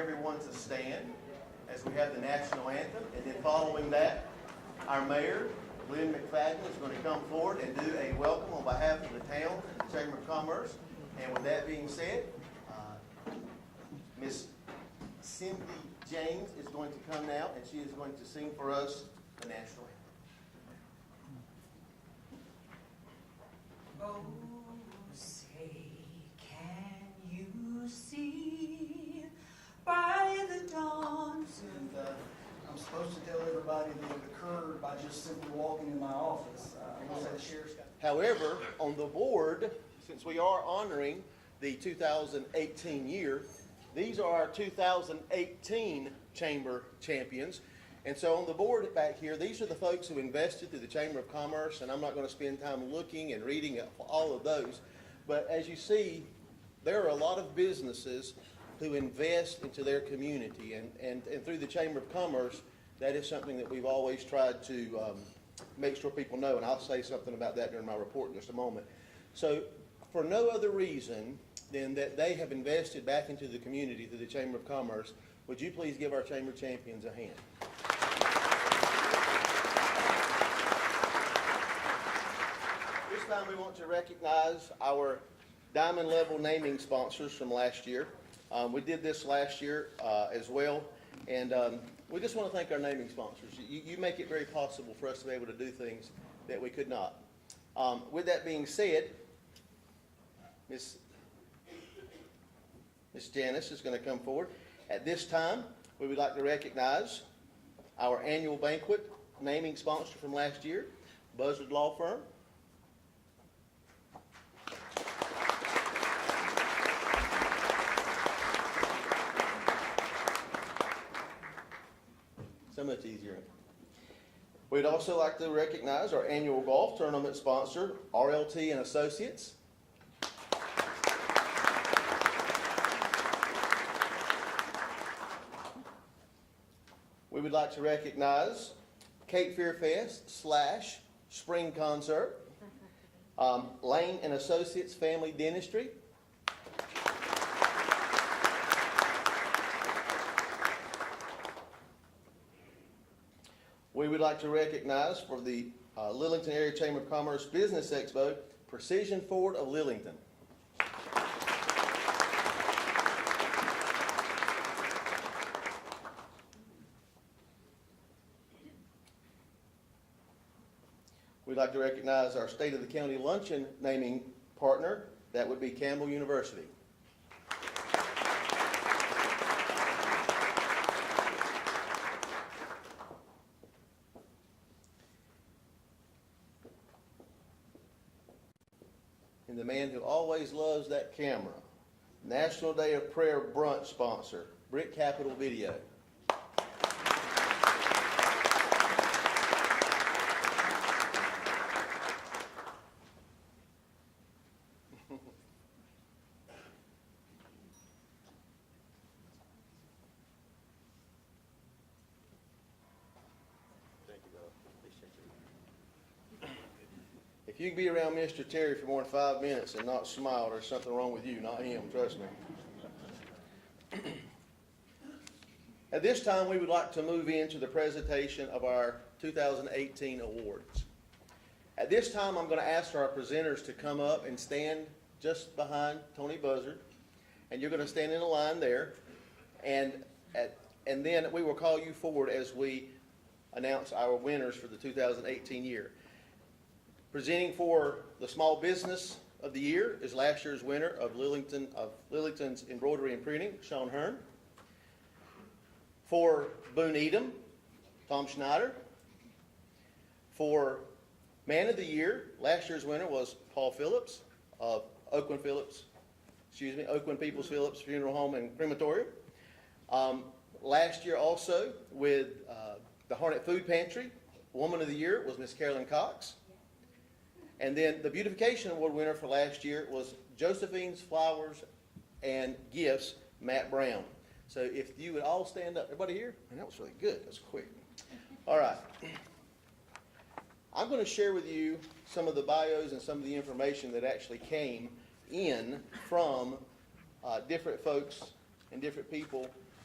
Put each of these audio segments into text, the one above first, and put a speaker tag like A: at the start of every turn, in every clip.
A: everyone to stand as we have the national anthem, and then following that, our mayor, Lynn McFadden, is going to come forward and do a welcome on behalf of the town and the Chamber of Commerce. And with that being said, Miss Cindy James is going to come now, and she is going to sing for us the national anthem.
B: Oh, say, can you see by the dawn's
C: And I'm supposed to tell everybody that it occurred by just simply walking in my office. I will say the sheriff's got.
A: However, on the board, since we are honoring the 2018 year, these are our 2018 Chamber champions. And so on the board back here, these are the folks who invested through the Chamber of Commerce, and I'm not going to spend time looking and reading all of those. But as you see, there are a lot of businesses who invest into their community, and through the Chamber of Commerce, that is something that we've always tried to make sure people know, and I'll say something about that during my report in just a moment. So for no other reason than that they have invested back into the community through the Chamber of Commerce, would you please give our Chamber champions a hand? This time we want to recognize our diamond level naming sponsors from last year. We did this last year as well, and we just want to thank our naming sponsors. You make it very possible for us to be able to do things that we could not. With that being said, Miss Janice is going to come forward. At this time, we would like to recognize our annual banquet naming sponsor from last year, Buzzard Law Firm. So much easier. We'd also like to recognize our annual golf tournament sponsor, RLT and Associates. We would like to recognize Cape Fear Fest / Spring Concert, Lane and Associates Family Dentistry, we would like to recognize for the Lillington Area Chamber of Commerce Business Expo, Precision Ford of Lillington. We'd like to recognize our State of the County Luncheon naming partner. That would be Campbell University. And the man who always loves that camera, National Day of Prayer brunch sponsor, Brick Capital Video. If you can be around Mr. Terry for more than 5 minutes and not smile, there's something wrong with you, not him, trust me. At this time, we would like to move into the presentation of our 2018 awards. At this time, I'm going to ask our presenters to come up and stand just behind Tony Buzzard, and you're going to stand in a line there, and then we will call you forward as we announce our winners for the 2018 year. Presenting for the Small Business of the Year is last year's winner of Lillington's Embroidery and Printing, Sean Hearn. For Boone Edom, Tom Schneider. For Man of the Year, last year's winner was Paul Phillips of Oakland Peoples Phillips Funeral Home and Crematorium. Last year also with the Harnett Food Pantry, Woman of the Year was Miss Carolyn Cox. And then the Beautification Award winner for last year was Josephine's Flowers and Gifts, Matt Brown. So if you would all stand up. Everybody here? Man, that was really good. That was quick. All right. I'm going to share with you some of the bios and some of the information that actually came in from different folks and different people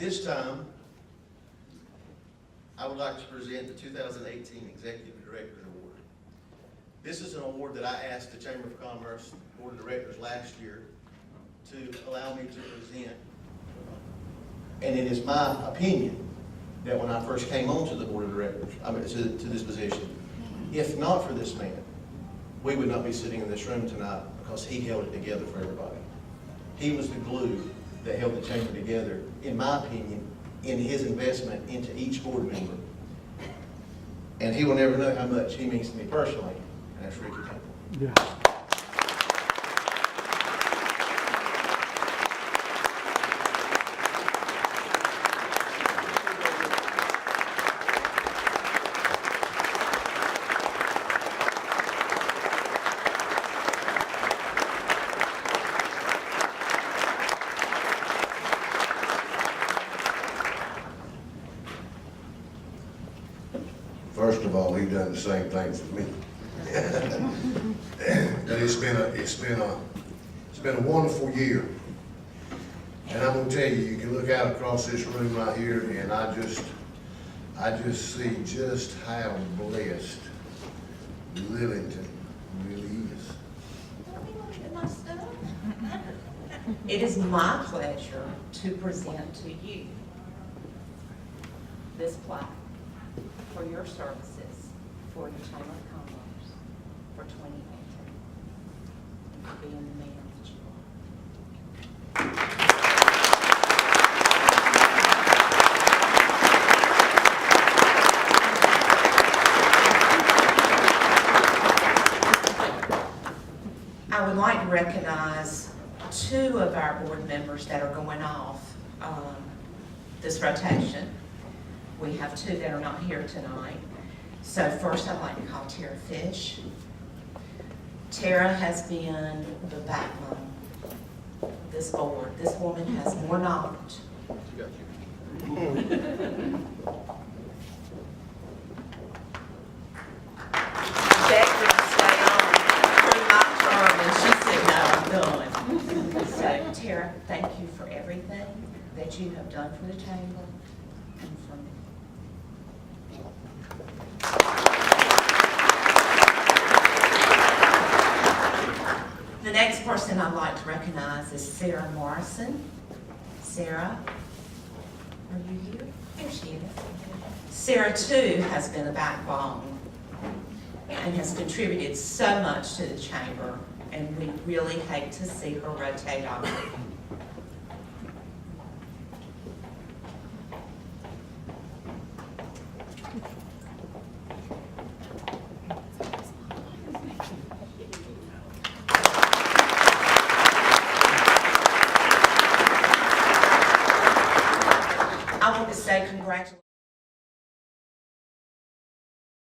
A: this time, I would like to present the 2018 Executive Director Award. This is an award that I asked the Chamber of Commerce Board of Directors last year to allow me to present. And it is my opinion that when I first came onto the Board of Directors, to this position, if not for this man, we would not be sitting in this room tonight, because he held it together for everybody. He was the glue that held the chamber together, in my opinion, in his investment into each board member. And he will never know how much he means to me personally, and that's Ricky Temple.
D: Yeah.
E: First of all, he done the same thing for me. But it's been a wonderful year. And I'm gonna tell you, you can look out across this room right here, and I just see just how blessed Lillington really is.
B: It is my pleasure to present to you this plaque for your services for the Chamber of Commerce for 2018, and for being the man that you are. I would like to recognize two of our board members that are going off this rotation. We have two that are not here tonight. So first, I'd like to call Tara Fish. Tara has been the backbone of this board. This woman has more knowledge.
A: You got you.
B: Becky stay on through my term, and she said, no, I'm done. So Tara, thank you for everything that you have done for the chamber and for me. The next person I'd like to recognize is Sarah Morrison. Sarah, are you here? Here she is. Sarah, too, has been a backbone and has contributed so much to the chamber, and we really hate to see her rotate off.